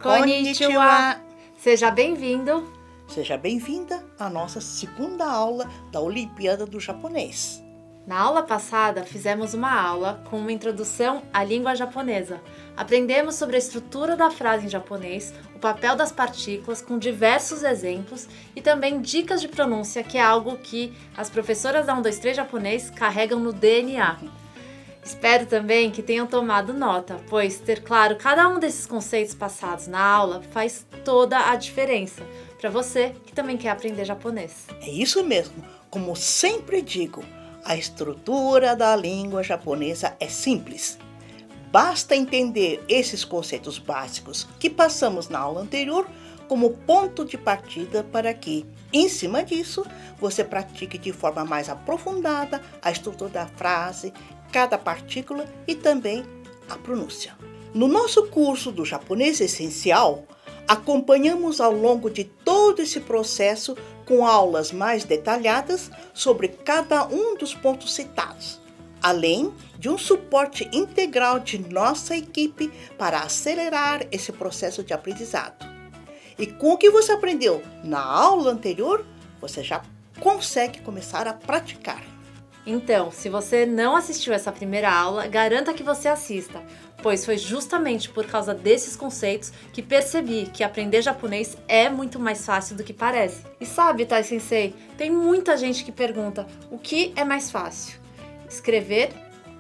Konnichiwa! Seja bem-vindo! Seja bem-vinda à nossa segunda aula da Olimpíada do Japonês. Na aula passada, fizemos uma aula com uma introdução à língua japonesa. Aprendemos sobre a estrutura da frase em japonês, o papel das partículas com diversos exemplos e também dicas de pronúncia, que é algo que as professoras da 123 japonês carregam no DNA. Espero também que tenham tomado nota, pois ter claro cada um desses conceitos passados na aula faz toda a diferença para você que também quer aprender japonês. É isso mesmo, como sempre digo, a estrutura da língua japonesa é simples. Basta entender esses conceitos básicos que passamos na aula anterior como ponto de partida para que, em cima disso, você pratique de forma mais aprofundada a estrutura da frase, cada partícula e também a pronúncia. No nosso curso do Japonês Essencial, acompanhamos ao longo de todo esse processo com aulas mais detalhadas sobre cada um dos pontos citados, além de um suporte integral de nossa equipe para acelerar esse processo de aprendizado. E com o que você aprendeu na aula anterior, você já consegue começar a praticar. Então, se você não assistiu essa primeira aula, garanta que você assista, pois foi justamente por causa desses conceitos que percebi que aprender japonês é muito mais fácil do que parece. E sabe, Tai Sensei, tem muita gente que pergunta o que é mais fácil, escrever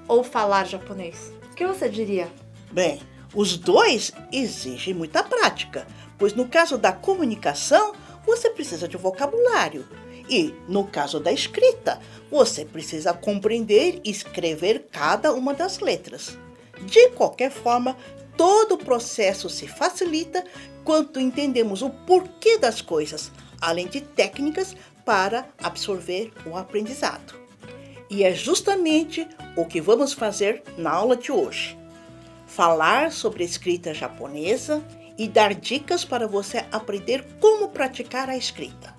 ou falar japonês? O que você diria? Bem, os dois exigem muita prática, pois no caso da comunicação, você precisa de vocabulário. E, no caso da escrita, você precisa compreender e escrever cada uma das letras. De qualquer forma, todo o processo se facilita quando entendemos o porquê das coisas, além de técnicas para absorver o aprendizado. E é justamente o que vamos fazer na aula de hoje. Falar sobre a escrita japonesa e dar dicas para você aprender como praticar a escrita.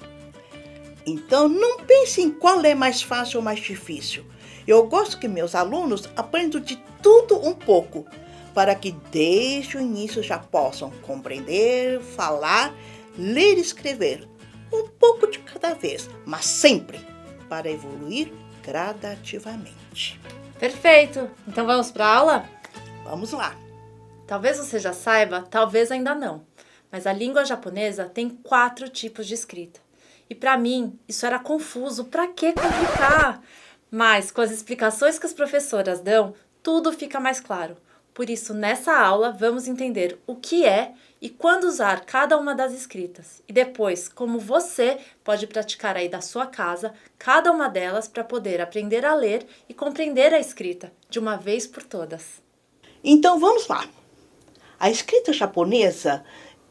Então, não pense em qual é mais fácil ou mais difícil. Eu gosto que meus alunos aprendam de tudo um pouco, para que desde o início já possam compreender, falar, ler e escrever. Um pouco de cada vez, mas sempre para evoluir gradativamente. Perfeito! Então vamos para a aula? Vamos lá! Talvez você já saiba, talvez ainda não, mas a língua japonesa tem 4 tipos de escrita. E para mim, isso era confuso, para que complicar? Mas com as explicações que as professoras dão, tudo fica mais claro. Por isso, nessa aula, vamos entender o que é e quando usar cada uma das escritas. E depois, como você pode praticar aí da sua casa, cada uma delas para poder aprender a ler e compreender a escrita, de uma vez por todas. Então vamos lá! A escrita japonesa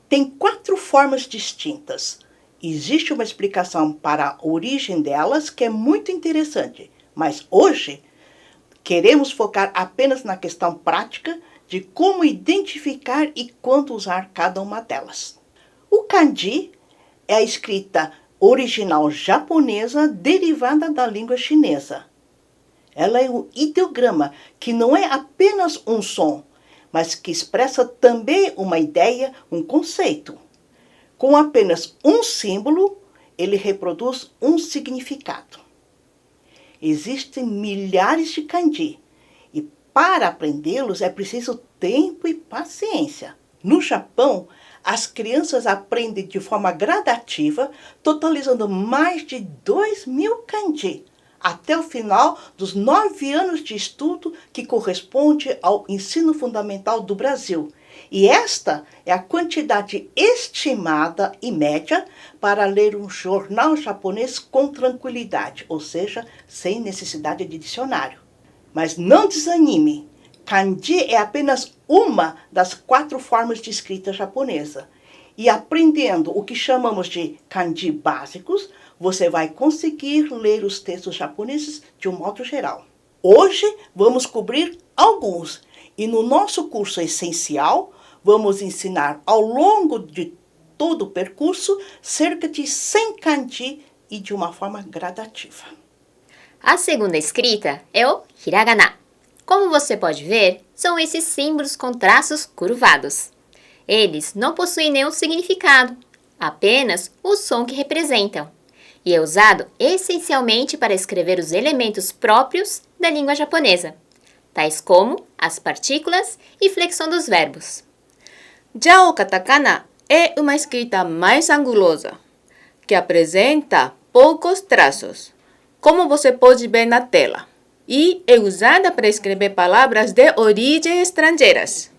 tem 4 formas distintas. Existe uma explicação para a origem delas que é muito interessante, mas hoje queremos focar apenas na questão prática de como identificar e quando usar cada uma delas. O kanji é a escrita original japonesa derivada da língua chinesa. Ela é um ideograma que não é apenas um som, mas que expressa também uma ideia, um conceito. Com apenas um símbolo, ele reproduz um significado. Existem milhares de kanji e para aprendê-los é preciso tempo e paciência. No Japão, as crianças aprendem de forma gradativa, totalizando mais de 2.000 kanji, até o final dos 9 anos de estudo que corresponde ao ensino fundamental do Brasil. E esta é a quantidade estimada e média para ler um jornal japonês com tranquilidade, ou seja, sem necessidade de dicionário. Mas não desanime, kanji é apenas uma das 4 formas de escrita japonesa. E aprendendo o que chamamos de kanji básicos, você vai conseguir ler os textos japoneses de um modo geral. Hoje vamos cobrir alguns. E no nosso curso essencial, vamos ensinar ao longo de todo o percurso cerca de 100 kanji e de uma forma gradativa. A segunda escrita é o hiragana. Como você pode ver, são esses símbolos com traços curvados. Eles não possuem nenhum significado, apenas o som que representam, e é usado essencialmente para escrever os elementos próprios da língua japonesa, tais como as partículas e flexão dos verbos. Já o katakana é uma escrita mais angulosa, que apresenta poucos traços, como você pode ver na tela, e é usada para escrever palavras de origem estrangeiras.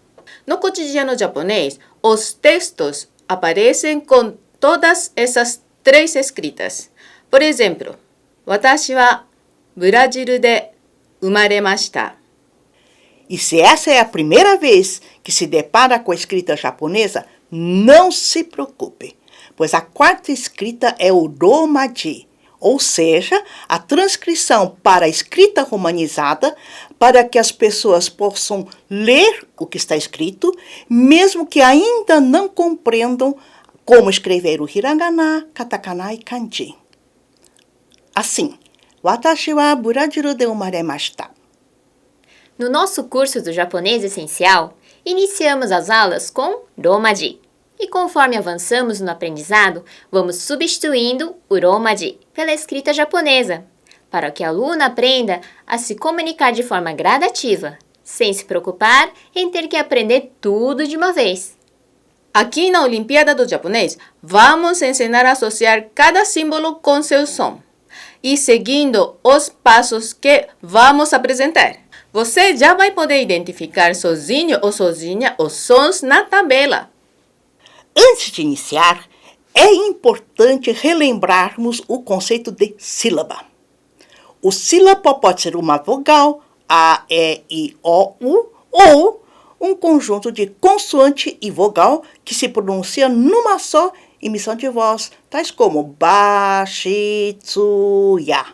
No cotidiano japonês, os textos aparecem com todas essas 3 escritas. Por exemplo, Watashi wa Brasil de umaremashita. E se essa é a primeira vez que se depara com a escrita japonesa, não se preocupe, pois a 4ª escrita é o romaji, ou seja, a transcrição para a escrita romanizada, para que as pessoas possam ler o que está escrito, mesmo que ainda não compreendam como escrever o hiragana, katakana e kanji. Assim, Watashi wa Brasil de umaremashita. No nosso curso do japonês essencial, iniciamos as aulas com romaji. E conforme avançamos no aprendizado, vamos substituindo o romaji pela escrita japonesa, para que a aluna aprenda a se comunicar de forma gradativa, sem se preocupar em ter que aprender tudo de uma vez. Aqui na Olimpíada do Japonês, vamos ensinar a associar cada símbolo com seu som, e seguindo os passos que vamos apresentar. Você já vai poder identificar sozinho ou sozinha os sons na tabela. Antes de iniciar, é importante relembrarmos o conceito de sílaba. O sílabo pode ser uma vogal, A, E, I, O, U, ou um conjunto de consoante e vogal que se pronuncia numa só emissão de voz, tais como ba, shi, tsu, ya.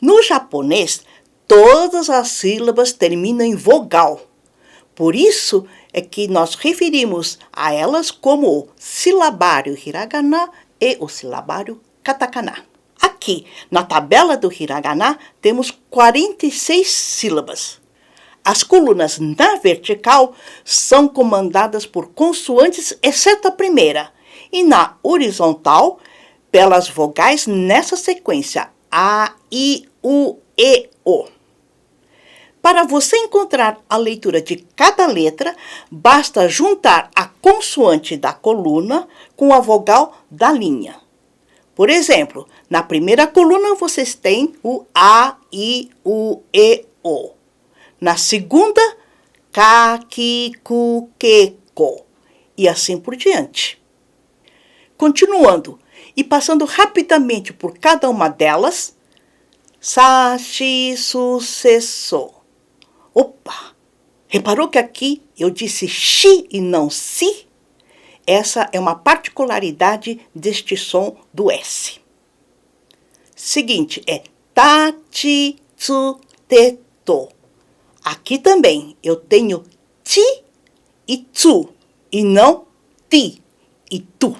No japonês, todas as sílabas terminam em vogal. Por isso é que nós referimos a elas como o silabário hiragana e o silabário katakana. Aqui, na tabela do hiragana, temos 46 sílabas. As colunas na vertical são comandadas por consoantes, exceto a primeira, e na horizontal, pelas vogais nessa sequência, A, I, U, E, O. Para você encontrar a leitura de cada letra, basta juntar a consoante da coluna com a vogal da linha. Por exemplo, na primeira coluna vocês têm o A, I, U, E, O. Na segunda, Ka, Ki, Ku, Ke, Ko. E assim por diante. Continuando e passando rapidamente por cada uma delas, Sa, Shi, Su, Se, So. Opa! Reparou que aqui eu disse Shi e não Si? Essa é uma particularidade deste som do S. Seguinte é Ta, Chi, Tsu, Te, To. Aqui também eu tenho Ti e Tsu e não Ti e Tu.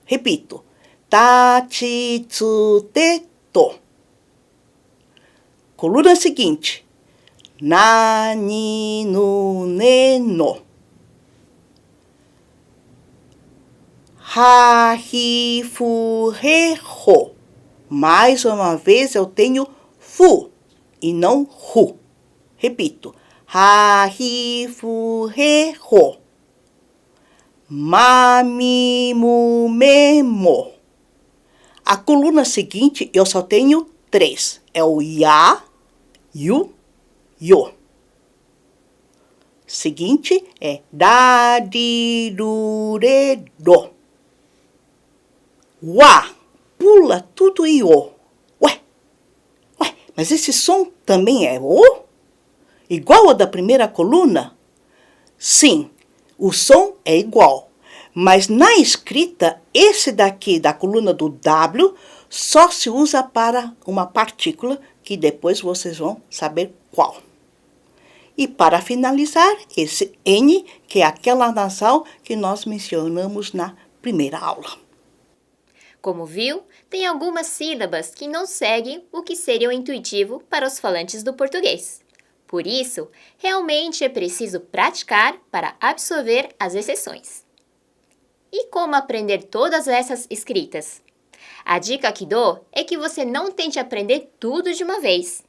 Repito. Ta, Chi, Tsu, Te, To. Coluna seguinte. Na, ni, nu, ne, no. Ha, hi, fu, re, ro. Mais uma vez eu tenho fu e não ru. Repito. Ha, hi, fu, re, ro. Ma, mi, mu, me, mo. A coluna seguinte eu só tenho 3. É o ya, yu, yo. Seguinte é da, di, du, re, do. Wa, pula tudo e o. Ué, mas esse som também é o? Igual ao da primeira coluna? Sim, o som é igual, mas na escrita, esse daqui da coluna do W só se usa para uma partícula que depois vocês vão saber qual. E para finalizar, esse N, que é aquela nasal que nós mencionamos na primeira aula. Como viu, tem algumas sílabas que não seguem o que seria o intuitivo para os falantes do português. Por isso, realmente é preciso praticar para absorver as exceções. E como aprender todas essas escritas? A dica que dou é que você não tente aprender tudo de uma vez.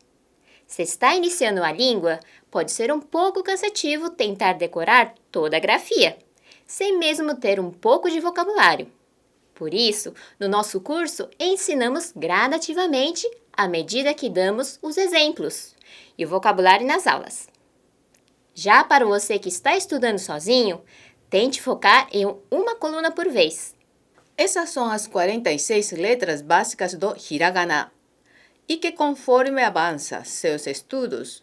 Se está iniciando a língua, pode ser um pouco cansativo tentar decorar toda a grafia, sem mesmo ter um pouco de vocabulário. Por isso, no nosso curso, ensinamos gradativamente à medida que damos os exemplos e o vocabulário nas aulas. Já para você que está estudando sozinho, tente focar em uma coluna por vez. Essas são as 46 letras básicas do hiragana. E que conforme avança seus estudos,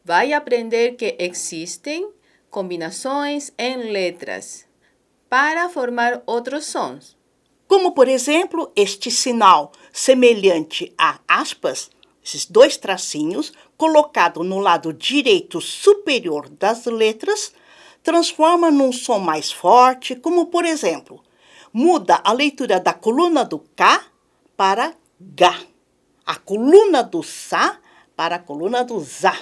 vai aprender que existem combinações em letras para formar outros sons. Como, por exemplo, este sinal semelhante a aspas, esses dois tracinhos, colocado no lado direito superior das letras, transforma num som mais forte, como, por exemplo, muda a leitura da coluna do K para G, a coluna do Sa para a coluna do Za,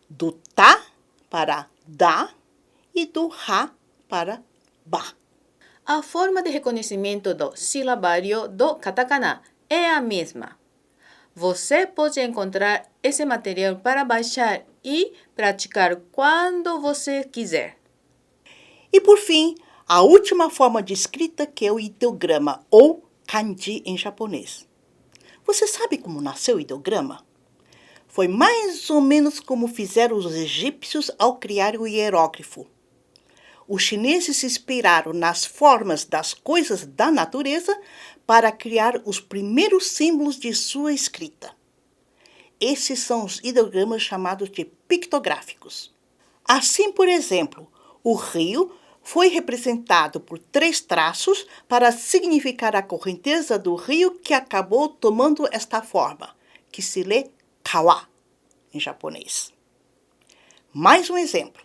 do Ta para Da e do Ra para Ba. A forma de reconhecimento do silabário do katakana é a mesma. Você pode encontrar esse material para baixar e praticar quando você quiser. E por fim, a última forma de escrita, que é o ideograma ou kanji em japonês. Você sabe como nasceu o ideograma? Foi mais ou menos como fizeram os egípcios ao criar o hierógrafo. Os chineses se inspiraram nas formas das coisas da natureza para criar os primeiros símbolos de sua escrita. Esses são os ideogramas chamados de pictográficos. Assim, por exemplo, o rio foi representado por 3 traços para significar a correnteza do rio que acabou tomando esta forma, que se lê kawa em japonês. Mais um exemplo.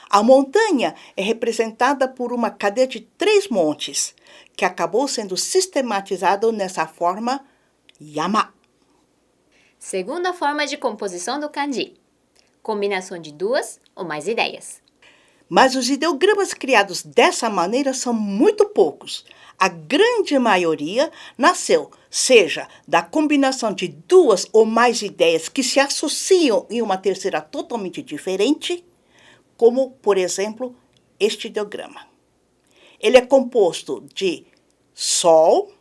A montanha é representada por uma cadeia de 3 montes, que acabou sendo sistematizado nessa forma yama. Segunda forma de composição do kanji: combinação de 2 ou mais ideias. Mas os ideogramas criados dessa maneira são muito poucos. A grande maioria nasceu, seja da combinação de 2 ou mais ideias que se associam em uma terceira totalmente diferente, como, por exemplo, este ideograma. Ele é composto de Sol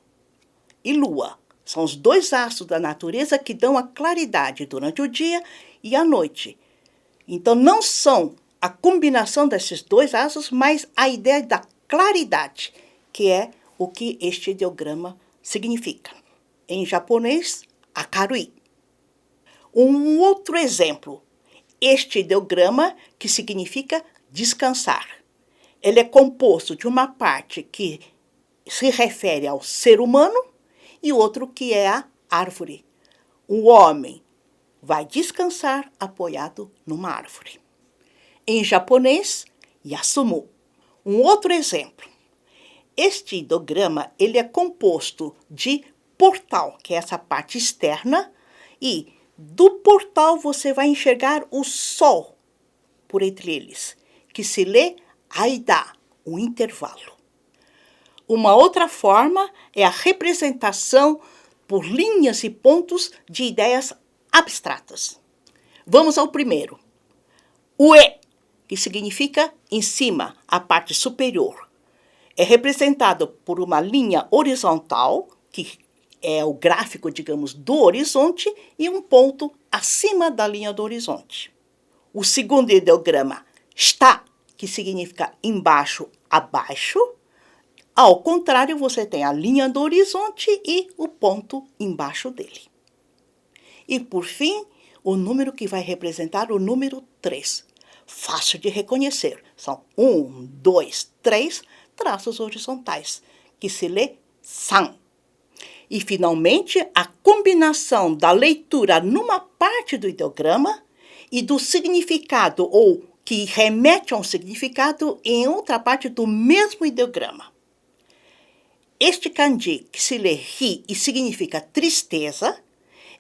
e Lua. São os 2 astros da natureza que dão a claridade durante o dia e a noite. Então, não são a combinação desses 2 astros, mas a ideia da claridade, que é o que este ideograma significa. Em japonês, akarui. Um outro exemplo. Este ideograma, que significa descansar. Ele é composto de uma parte que se refere ao ser humano e outro que é a árvore. O homem vai descansar apoiado numa árvore. Em japonês, yasumu. Um outro exemplo. Este ideograma ele é composto de portal, que é essa parte externa, e do portal você vai enxergar o sol por entre eles, que se lê aida, o intervalo. Uma outra forma é a representação por linhas e pontos de ideias abstratas. Vamos ao primeiro. Ue, que significa em cima, a parte superior. É representado por uma linha horizontal, que é o gráfico, digamos, do horizonte, e um ponto acima da linha do horizonte. O segundo ideograma, shita, que significa embaixo, abaixo. Ao contrário, você tem a linha do horizonte e o ponto embaixo dele. E, por fim, o número que vai representar o número 3. Fácil de reconhecer. São 1, 2, 3 traços horizontais, que se lê san. E, finalmente, a combinação da leitura numa parte do ideograma e do significado, ou que remete a um significado, em outra parte do mesmo ideograma. Este kanji, que se lê ri e significa tristeza,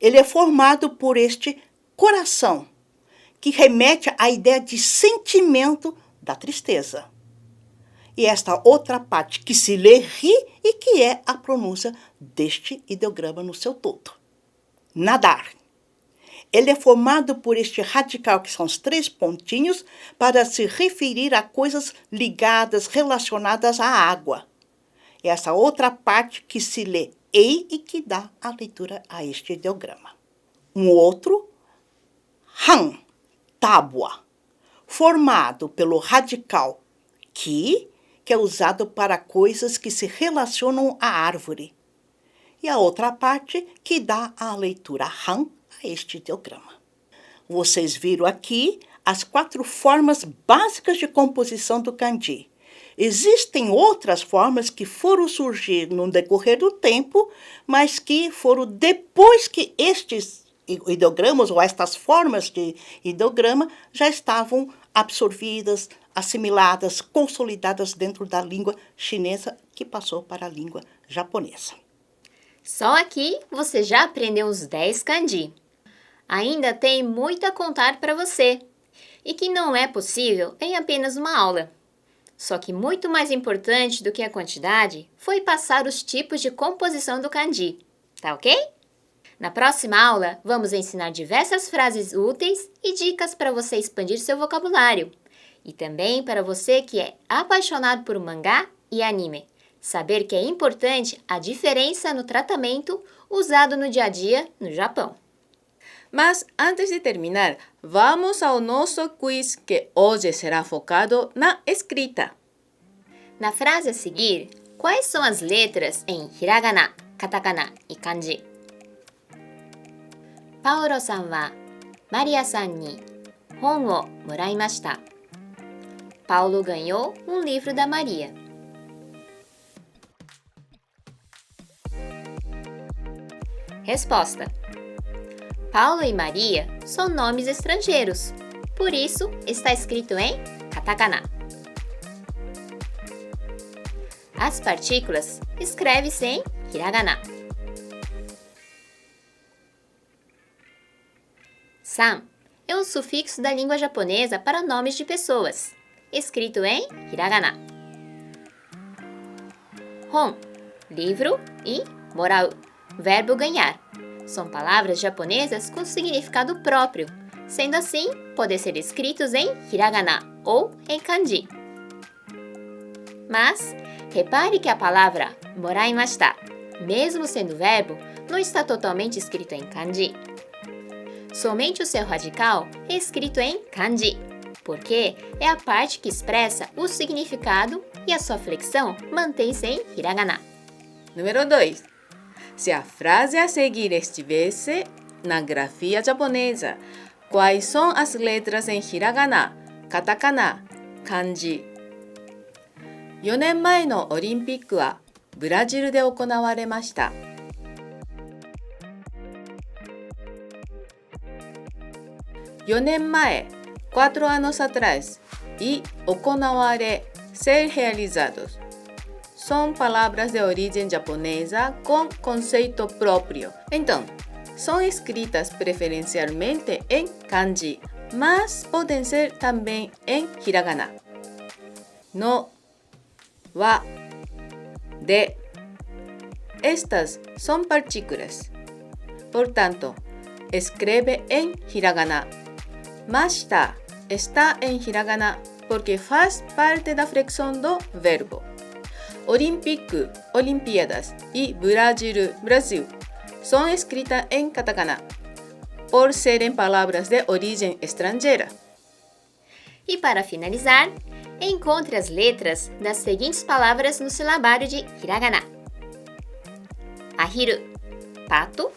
ele é formado por este coração, que remete à ideia de sentimento da tristeza. E esta outra parte que se lê ri e que é a pronúncia deste ideograma no seu todo. Nadar. Ele é formado por este radical, que são os 3 pontinhos, para se referir a coisas ligadas, relacionadas à água. E essa outra parte que se lê ei e que dá a leitura a este ideograma. Um outro, han, tábua, formado pelo radical que é usado para coisas que se relacionam à árvore. E a outra parte que dá a leitura han a este ideograma. Vocês viram aqui as 4 formas básicas de composição do kanji. Existem outras formas que foram surgir no decorrer do tempo, mas que foram depois que estes ideogramas ou estas formas de ideograma já estavam absorvidas, assimiladas, consolidadas dentro da língua chinesa, que passou para a língua japonesa. Só aqui você já aprendeu os 10 kanji. Ainda tem muito a contar para você, e que não é possível em apenas uma aula. Só que muito mais importante do que a quantidade foi passar os tipos de composição do kanji, tá ok? Na próxima aula, vamos ensinar diversas frases úteis e dicas para você expandir seu vocabulário. E também para você que é apaixonado por mangá e anime, saber que é importante a diferença no tratamento usado no dia a dia no Japão. Mas antes de terminar, vamos ao nosso quiz que hoje será focado na escrita. Na frase a seguir, quais são as letras em hiragana, katakana e kanji? Paulo-san wa Maria-san ni hon o moraimashita. Paulo ganhou um livro da Maria. Resposta: Paulo e Maria são nomes estrangeiros, por isso está escrito em katakana. As partículas escreve-se em hiragana. San é um sufixo da língua japonesa para nomes de pessoas, escrito em hiragana. Hon, livro, e morau, verbo ganhar. São palavras japonesas com significado próprio, sendo assim, podem ser escritos em hiragana ou em kanji. Mas, repare que a palavra moraimashita, mesmo sendo verbo, não está totalmente escrito em kanji. Somente o seu radical é escrito em kanji, porque é a parte que expressa o significado e a sua flexão mantém-se em hiragana. Número 2. Se a frase a seguir estivesse na grafia japonesa, quais são as letras em hiragana, katakana, kanji? 4年前のオリンピックはブラジルで行われました。4年前, 4 anos atrás, e okonaware, ser realizados. São palavras de origem japonesa com conceito próprio. Então, são escritas preferencialmente em kanji, mas podem ser também em hiragana. No, wa, de. Estas são partículas. Portanto, escreve em hiragana. Mashita está em hiragana porque faz parte da flexão do verbo. Olímpico, Olimpíadas e Brasil, Brasil são escritas em katakana por serem palavras de origem estrangeira. E para finalizar, encontre as letras das seguintes palavras no silabário de hiragana: ahiru, pato;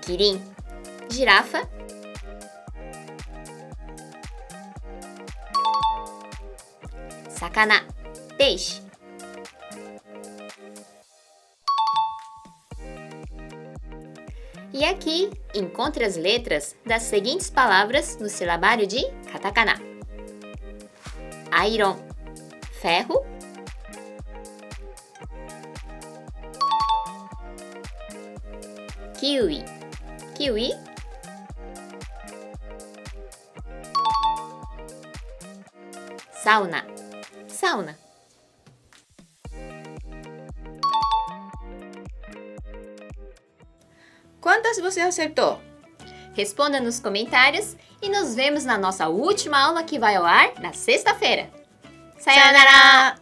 kirin, girafa; sakana, peixe; e aqui encontre as letras das seguintes palavras no silabário de katakana: iron, ferro; kiwi. Kiwi. Sauna. Sauna. Quantas você acertou? Responda nos comentários e nos vemos na nossa última aula que vai ao ar na sexta-feira. Sayonara!